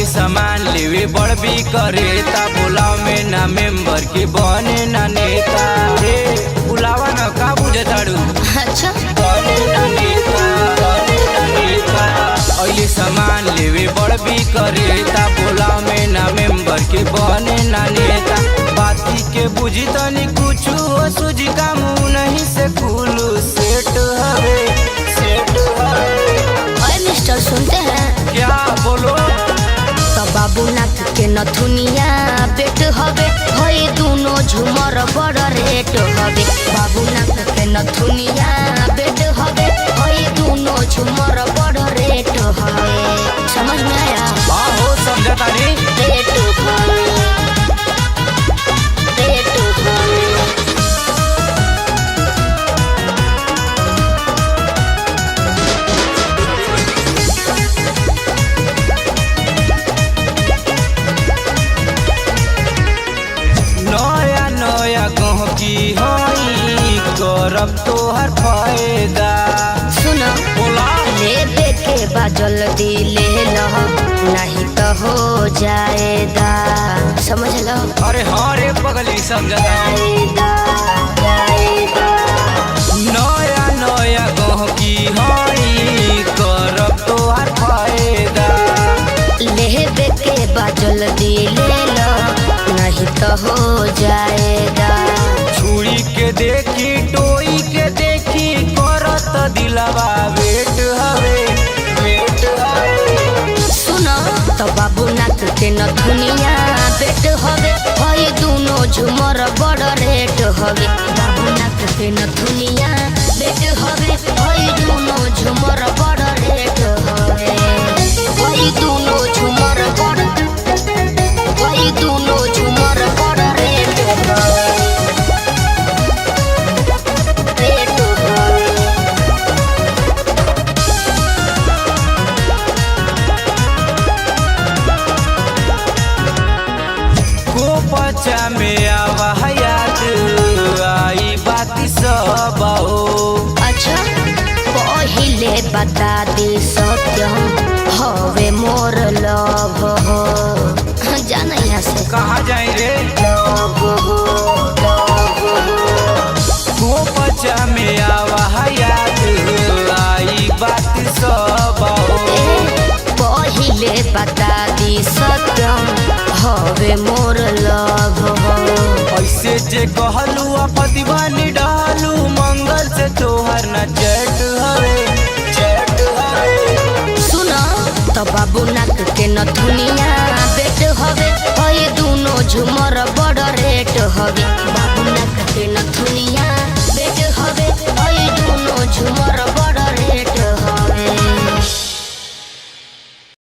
सामान लेवे बड़ भी करे ता बुलाव में ना मेंबर के बने ना नेता रे बुलावा ना का बुझे ताड़ू। अच्छा बने ना नेता बने ना नेता अइले सामान लेवे बड़ भी करे ता बुलाव में ना मेंबर के बने ना नेता बाती के बुझी तनी कुछ सूझी का मुँह नहीं से खुलू सेट हवे सेट हवे। ओए मिस्टर सुनते हैं क्या बोलो तो बाबूनाथ के नथुनिया बेट हवे भई दोनों झुमर बड़ रेट हवे। बाबूनाथ के नथुनिया बेट हवे भई दोनों झुमर बड़ रेट हवे। समझ में आया? हो समझा तानी रेट हवे रेट हवे। नया नया गहकी हई करब तोहर फायदा। सुनो बोला लेबे के बा जल्दी ले लह नहीं तो हो जाएगा। समझ लो अरे हाँ रे पगली समझा तानी। जाएगा नया नया गहकी हई करब तोहर फायदा। लेबे के बा जल्दी ले लो नहीं तो हो जाएगा। छुरी के देखी टोई के देखी करत दिलवा वेट हवे वेट हवे। सुनो तो बाबूनाथ के नथुनिया बेट हवे भई दोनों झुमर बड़ रेट हवे। बाबूनाथ के नथुनिया बेट हवे भई दोनों झुमर बड़ रेट हवे। भई दोनों झुमर बड़ भई दोनों झुमर बड़ रेट हवे रेट हवे। को बच्चा में आवा याद आई बाती सब हो। अच्छा पहिले बता दी सत्यम हवे मोर लव हो। जाना यहाँ से कहाँ जाए रे लव हो लव हो। को बच्चा में आवा याद आई बाती सब हो। पहिले बता दी सत्यम हवे मोर लव हो। ऐसे जे कहलू अपति बनी डालू मंगल से तोहर न चैट हवे चैट हवे। सुनो तो बाबूनाथ के नथुनिया बेट हवे भई दोनों झुमर बड़ रेट हवे। बाबूनाथ के नथुनिया